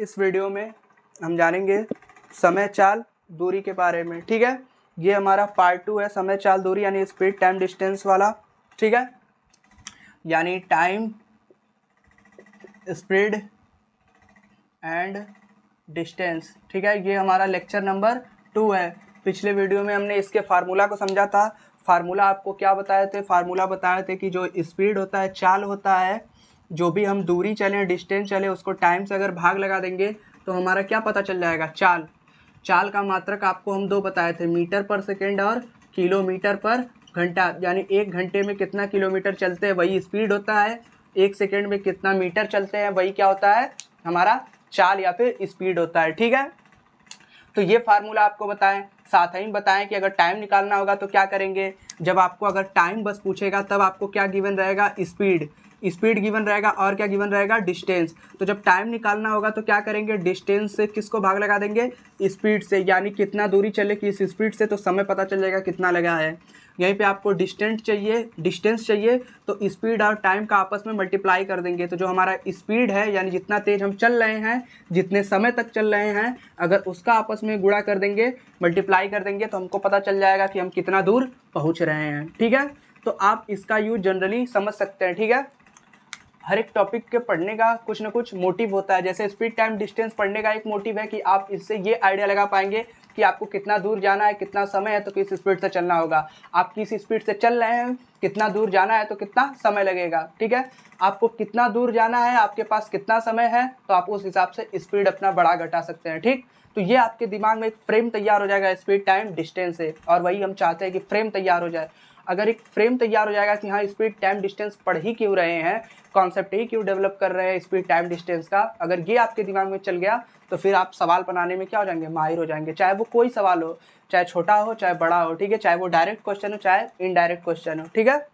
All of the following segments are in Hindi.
इस वीडियो में हम जानेंगे समय चाल दूरी के बारे में। ठीक है, ये हमारा पार्ट 2 है, समय चाल दूरी यानी स्पीड टाइम डिस्टेंस वाला। ठीक है, यानी टाइम स्पीड एंड डिस्टेंस। ठीक है, ये हमारा लेक्चर नंबर 2 है। पिछले वीडियो में हमने इसके फार्मूला को समझा था। फार्मूला आपको क्या बताए थे? फार्मूला बताए थे कि जो स्पीड होता है, चाल होता है, जो भी हम दूरी चलें, डिस्टेंस चले, उसको टाइम से अगर भाग लगा देंगे तो हमारा क्या पता चल जाएगा? चाल। चाल का मात्रक आपको हम 2 बताए थे, मीटर पर सेकेंड और किलोमीटर पर घंटा। यानी 1 घंटे में कितना किलोमीटर चलते हैं वही स्पीड होता है, 1 सेकेंड में कितना मीटर चलते हैं वही क्या होता है? हमारा चाल या फिर स्पीड होता है। ठीक है, तो ये फार्मूला आपको बताएं। साथ ही बताएं कि अगर टाइम निकालना होगा तो क्या करेंगे। जब आपको अगर टाइम बस पूछेगा तब आपको क्या गिवन रहेगा? स्पीड गिवन रहेगा और क्या गिवन रहेगा? डिस्टेंस। तो जब टाइम निकालना होगा तो क्या करेंगे? डिस्टेंस से किसको भाग लगा देंगे? स्पीड से। यानी कितना दूरी चले किस स्पीड से, तो समय पता चल जाएगा कितना लगा है। यहीं पे आपको डिस्टेंस चाहिए तो स्पीड और टाइम का आपस में मल्टीप्लाई कर देंगे। तो जो हमारा स्पीड है यानी जितना तेज हम चल रहे हैं, जितने समय तक चल रहे हैं, अगर उसका आपस में गुणा कर देंगे, मल्टीप्लाई कर देंगे, तो हमको पता चल जाएगा कि हम कितना दूर पहुंच रहे हैं। ठीक है, तो आप इसका यूज जनरली समझ सकते हैं। ठीक है, हर एक टॉपिक के पढ़ने का कुछ ना कुछ मोटिव होता है। जैसे स्पीड टाइम डिस्टेंस पढ़ने का एक मोटिव है कि आप इससे ये आइडिया लगा पाएंगे कि आपको कितना दूर जाना है, कितना समय है, तो किस स्पीड से चलना होगा। आप किस स्पीड से चल रहे हैं, कितना दूर जाना है, तो कितना समय लगेगा। ठीक है, आपको कितना दूर जाना है, आपके पास कितना समय है, तो आप उस हिसाब से स्पीड अपना बढ़ा घटा सकते हैं। ठीक, तो ये आपके दिमाग में एक फ्रेम तैयार हो जाएगा स्पीड टाइम डिस्टेंस से, और वही हम चाहते हैं कि फ्रेम तैयार हो जाए। अगर एक फ्रेम तैयार हो जाएगा कि हाँ स्पीड टाइम डिस्टेंस पढ़ ही क्यों रहे हैं, कॉन्सेप्ट ही क्यों डेवलप कर रहे हैं स्पीड टाइम डिस्टेंस का, अगर ये आपके दिमाग में चल गया तो फिर आप सवाल बनाने में क्या हो जाएंगे? माहिर हो जाएंगे। चाहे वो कोई सवाल हो, चाहे छोटा हो चाहे बड़ा हो। ठीक है, चाहे वो डायरेक्ट क्वेश्चन हो चाहे इनडायरेक्ट क्वेश्चन हो। ठीक है,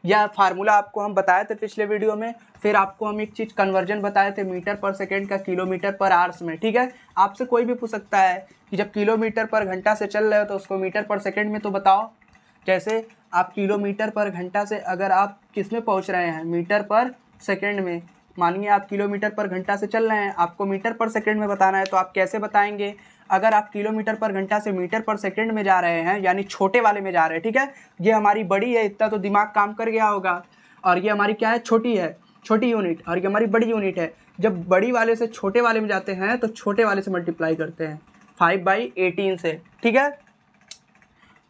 यह फार्मूला आपको हम बताए थे पिछले वीडियो में। फिर आपको हम एक चीज़ कन्वर्जन बताए थे मीटर पर सेकेंड का किलोमीटर पर आवर्स में। ठीक है, आपसे कोई भी पूछ सकता है कि जब किलोमीटर पर घंटा से चल रहे हो तो उसको मीटर पर सेकेंड में तो बताओ। जैसे आप किलोमीटर पर घंटा से अगर आप किस में पहुंच रहे हैं? मीटर पर सेकेंड में। मानिए आप किलोमीटर पर घंटा से चल रहे हैं, आपको मीटर पर सेकेंड में बताना है, तो आप कैसे बताएंगे? अगर आप किलोमीटर पर घंटा से मीटर पर सेकेंड में जा रहे हैं यानी छोटे वाले में जा रहे हैं। ठीक है, ये हमारी बड़ी है, इतना तो दिमाग काम कर गया होगा, और ये हमारी क्या है? छोटी है, छोटी यूनिट, और ये हमारी बड़ी यूनिट है। जब बड़ी वाले से छोटे वाले में जाते हैं तो छोटे वाले से मल्टीप्लाई करते हैं 5/18 से। ठीक है,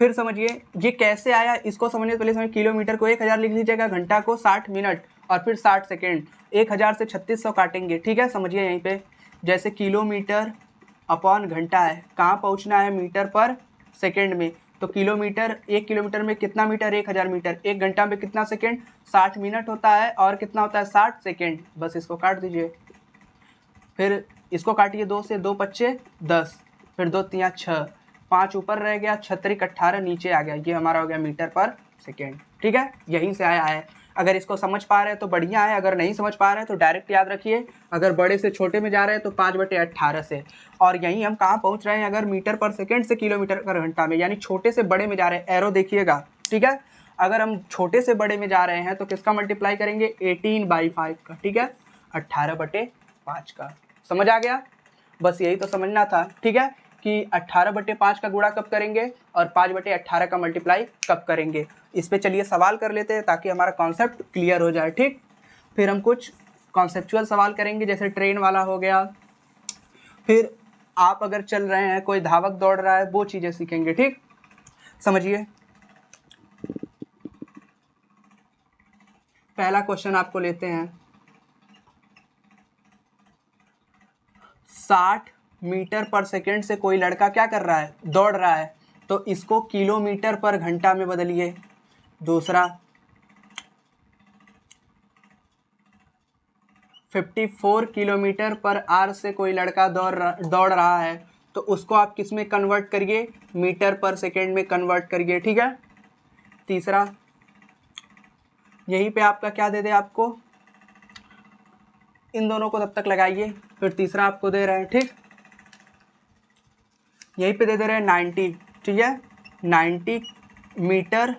फिर समझिए ये कैसे आया, इसको समझने से पहले समझिए किलोमीटर को 1000 लिख लीजिएगा, घंटा को 60 मिनट और फिर 60 सेकेंड। 1000 से 3600 काटेंगे। ठीक है, समझिए यहीं पे जैसे किलोमीटर अपॉन घंटा है, कहाँ पहुँचना है? मीटर पर सेकेंड में। तो किलोमीटर, 1 किलोमीटर में कितना मीटर? 1000 मीटर। 1 घंटा में कितना सेकेंड? 60 मिनट होता है, और कितना होता है? 60 सेकेंड। बस इसको काट दीजिए, फिर इसको काटिए, 2 से 2 पच्चे 10, फिर 2 तिया 6, 5 ऊपर रह गया, 6 18 नीचे आ गया। ये हमारा हो गया मीटर पर सेकेंड। ठीक है, यहीं से आया है। अगर इसको समझ पा रहे हैं तो बढ़िया है, अगर नहीं समझ पा रहे हैं तो डायरेक्ट याद रखिए, अगर बड़े से छोटे में जा रहे हैं तो 5/18 से। और यहीं हम कहाँ पहुँच रहे हैं? अगर मीटर पर सेकेंड से किलोमीटर पर घंटा में, यानी छोटे से बड़े में जा रहे हैं। एरो देखिएगा। ठीक है, अगर हम छोटे से बड़े में जा रहे हैं तो किसका मल्टीप्लाई करेंगे? 18/5 का। ठीक है, 18/5 का। समझ आ गया? बस यही तो समझना था। ठीक है, कि 18/5 का गुणा कब करेंगे और 5/18 का मल्टीप्लाई कब करेंगे। इस पे चलिए सवाल कर लेते हैं ताकि हमारा कॉन्सेप्ट क्लियर हो जाए। ठीक, फिर हम कुछ कॉन्सेप्चुअल सवाल करेंगे, जैसे ट्रेन वाला हो गया। फिर आप अगर चल रहे हैं, कोई धावक दौड़ रहा है, वो चीज़ें सीखेंगे। ठीक, समझिए पहला क्वेश्चन आपको लेते हैं। 60 मीटर पर सेकेंड से कोई लड़का क्या कर रहा है? दौड़ रहा है। तो इसको किलोमीटर पर घंटा में बदलिए। दूसरा, 54 किलोमीटर पर आवर से कोई लड़का दौड़ रहा है, तो उसको आप किस में कन्वर्ट करिए? मीटर पर सेकेंड में कन्वर्ट करिए। ठीक है, तीसरा, यहीं पे आपका क्या दे दे? आपको इन दोनों को तब तक लगाइए, फिर तीसरा आपको दे रहे हैं। ठीक, यहीं पे दे रहे हैं 90। ठीक है, 90 मीटर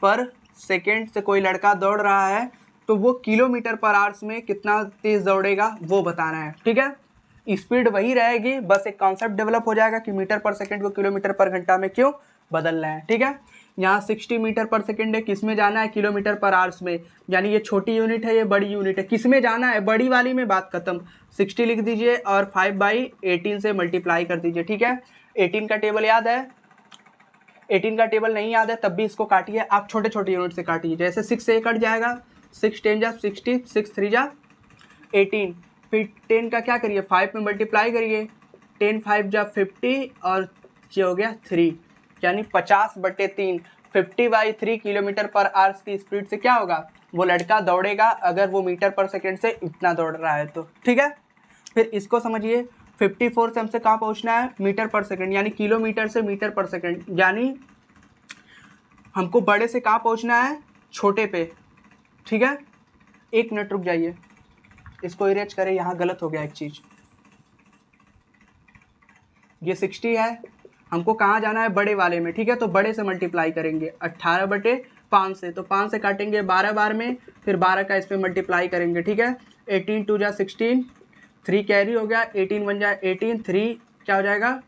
पर सेकेंड से कोई लड़का दौड़ रहा है, तो वो किलोमीटर पर आवर्स में कितना तेज़ दौड़ेगा वो बताना है, ठीक है। स्पीड वही रहेगी, बस एक कॉन्सेप्ट डेवलप हो जाएगा कि मीटर पर सेकंड को किलोमीटर पर घंटा में क्यों बदलना है, ठीक है। यहाँ 60 मीटर पर सेकंड है, किस में जाना है, किलोमीटर पर आवर्स में, यानी ये छोटी यूनिट है, ये बड़ी यूनिट है, किस में जाना है, बड़ी वाली में, बात खत्म। 60 लिख दीजिए और 5/18 से मल्टीप्लाई कर दीजिए, ठीक है। 18 का टेबल याद है, 18 का टेबल नहीं याद है तब भी इसको काटिए, आप छोटे छोटे यूनिट से काटिए, जैसे 6 से कट जाएगा, 6 10 जा 60, 6 3 जा 18, फिर 10 का क्या करिए, 5 में मल्टीप्लाई करिए, 10 5 जा 50 और ये हो गया 3, यानी 50/3, 50/3 किलोमीटर पर आवर्स की स्पीड से क्या होगा, वो लड़का दौड़ेगा, अगर वो मीटर पर सेकंड से इतना दौड़ रहा है तो, ठीक है। फिर इसको समझिए, 54 से हमसे कहाँ पहुँचना है, मीटर पर सेकंड, यानी किलोमीटर से मीटर पर सेकंड, यानी हमको बड़े से कहाँ पहुँचना है, छोटे पे, ठीक है। 1 मिनट रुक जाइए, इसको इरेज करें, यहाँ गलत हो गया एक चीज़। ये 60 है, हमको कहाँ जाना है, बड़े वाले में, ठीक है। तो बड़े से मल्टीप्लाई करेंगे 18/5 से, तो 5 से काटेंगे 12 बार में, फिर 12 का इस पर मल्टीप्लाई करेंगे, ठीक है। 18 2 जा 16, 3 कैरी हो गया, 18 1 जा 18, 3 क्या हो जाएगा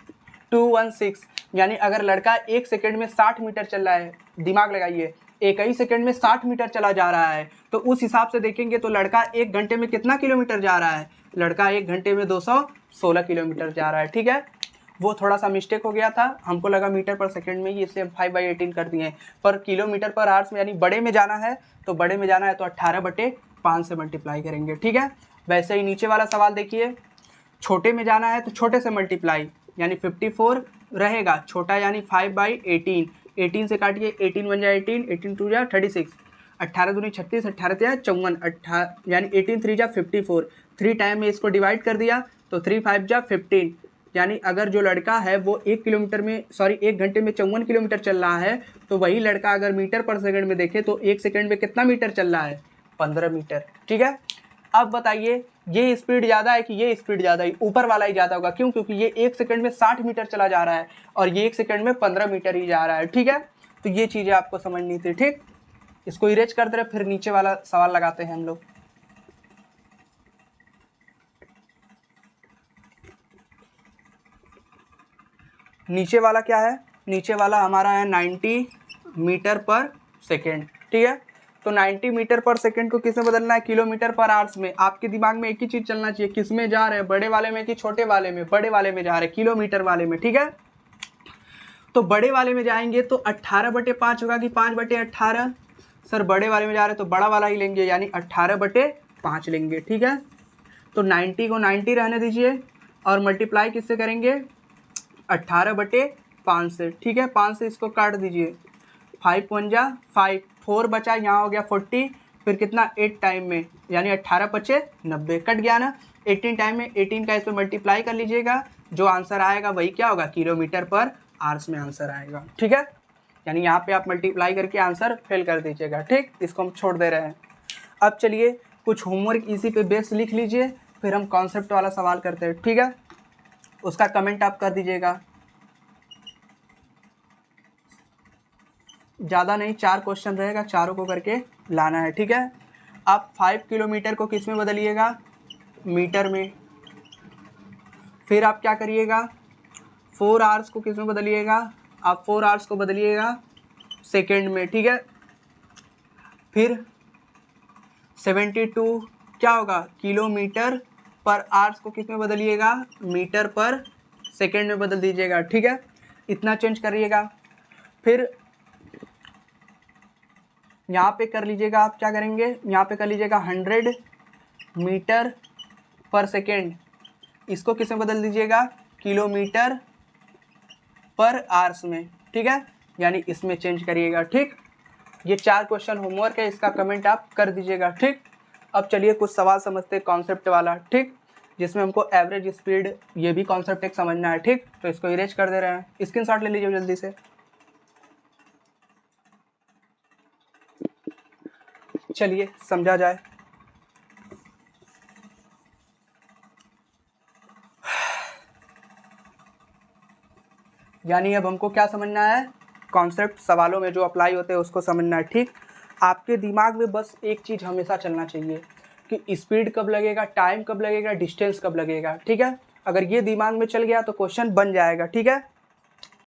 216, यानी अगर लड़का 1 सेकंड में 60 मीटर चल रहा है, दिमाग लगाइए, एक ही सेकंड में 60 मीटर चला जा रहा है, तो उस हिसाब से देखेंगे तो लड़का 1 घंटे में कितना किलोमीटर जा रहा है, लड़का 1 घंटे में 216 किलोमीटर जा रहा है, ठीक है। वो थोड़ा सा मिस्टेक हो गया था, हमको लगा मीटर पर सेकंड में ही, इसलिए 5/18 कर दिए, पर किलोमीटर पर आवर्स में, यानी बड़े में जाना है, तो बड़े में जाना है तो 18/5 से मल्टीप्लाई करेंगे, ठीक है। वैसे ही नीचे वाला सवाल देखिए, छोटे में जाना है तो छोटे से मल्टीप्लाई, यानी 54 रहेगा, छोटा यानी 5/18, 18 से काटिए, 18 1 जा 18, 18 2 जा 36, 18 दूनी 36, 18 3 54, यानी 18 3 जा 54, 3 टाइम में इसको डिवाइड कर दिया तो 3 5 जा 15, यानी अगर जो लड़का है वो 1 घंटे में 54 किलोमीटर चल रहा है, तो वही लड़का अगर मीटर पर सेकंड में देखे तो 1 सेकंड में कितना मीटर चल रहा है, 15 मीटर, ठीक है। अब बताइए ये स्पीड ज़्यादा है कि ये स्पीड ज़्यादा है, ऊपर वाला ही ज़्यादा होगा, क्यों, क्योंकि ये 1 सेकंड में 60 मीटर चला जा रहा है और ये 1 सेकंड में 15 मीटर ही जा रहा है, ठीक है। तो ये चीज़ें आपको समझनी थी, ठीक। इसको इरेज कर दे रहे, फिर नीचे वाला सवाल लगाते हैं हम लोग। नीचे वाला क्या है, नीचे वाला हमारा है 90 मीटर पर सेकेंड, ठीक है। तो 90 मीटर पर सेकेंड को किस में बदलना है, किलोमीटर पर आवर्स में। आपके दिमाग में एक ही चीज़ चलना चाहिए, किस में जा रहे हैं, बड़े वाले में कि छोटे वाले में, बड़े वाले में जा रहे हैं, किलोमीटर वाले में, ठीक है। तो बड़े वाले में जाएंगे तो 18/5 होगा कि 5/18, सर बड़े वाले में जा रहे हैं तो बड़ा वाला ही लेंगे, यानी 18/5 लेंगे, ठीक है। तो 90 को 90 रहने दीजिए और मल्टीप्लाई किससे करेंगे, 18/5 से, ठीक है। 5 से इसको काट दीजिए, 5 1 जा 5, 4 बचा, यहाँ हो गया 40, फिर कितना 8 टाइम में, यानी 18 5 90, कट गया ना। 18 टाइम में 18 का इस पर मल्टीप्लाई कर लीजिएगा, जो आंसर आएगा वही क्या होगा, किलोमीटर पर आवर्स में आंसर आएगा, ठीक है। यानी यहाँ पे आप मल्टीप्लाई करके आंसर फिल कर दीजिएगा, ठीक। इसको हम छोड़ दे रहे हैं। अब चलिए कुछ होमवर्क इसी पे बेस लिख लीजिए, फिर हम कॉन्सेप्ट वाला सवाल करते हैं, ठीक है। उसका कमेंट आप कर दीजिएगा, ज़्यादा नहीं, 4 क्वेश्चन रहेगा, चारों को करके लाना है, ठीक है। आप 5 किलोमीटर को किस में बदलिएगा, मीटर में। फिर आप क्या करिएगा, 4 आवर्स को किस में बदलिएगा, आप 4 आवर्स को बदलिएगा सेकेंड में, ठीक है। फिर 72 क्या होगा, किलोमीटर पर आवर्स को किस में बदलिएगा, मीटर पर सेकेंड में बदल दीजिएगा, ठीक है। इतना चेंज करिएगा। फिर यहाँ पे कर लीजिएगा, आप क्या करेंगे, यहाँ पे कर लीजिएगा 100 मीटर पर सेकेंड, इसको किस में बदल दीजिएगा, किलोमीटर पर आवर्स में, ठीक है। यानी इसमें चेंज करिएगा, ठीक। ये 4 क्वेश्चन होमवर्क है, इसका कमेंट आप कर दीजिएगा, ठीक। अब चलिए कुछ सवाल समझते हैं कॉन्सेप्ट वाला, ठीक, जिसमें हमको एवरेज स्पीड, ये भी कॉन्सेप्ट एक समझना है, ठीक। तो इसको इरेज कर दे रहे हैं, स्क्रीनशॉट ले लीजिए जल्दी से। चलिए समझा जाए। यानी अब हमको क्या समझना है, कॉन्सेप्ट सवालों में जो अप्लाई होते हैं उसको समझना है, ठीक। आपके दिमाग में बस एक चीज़ हमेशा चलना चाहिए कि स्पीड कब लगेगा, टाइम कब लगेगा, डिस्टेंस कब लगेगा। ठीक है, अगर ये दिमाग में चल गया तो क्वेश्चन बन जाएगा। ठीक है।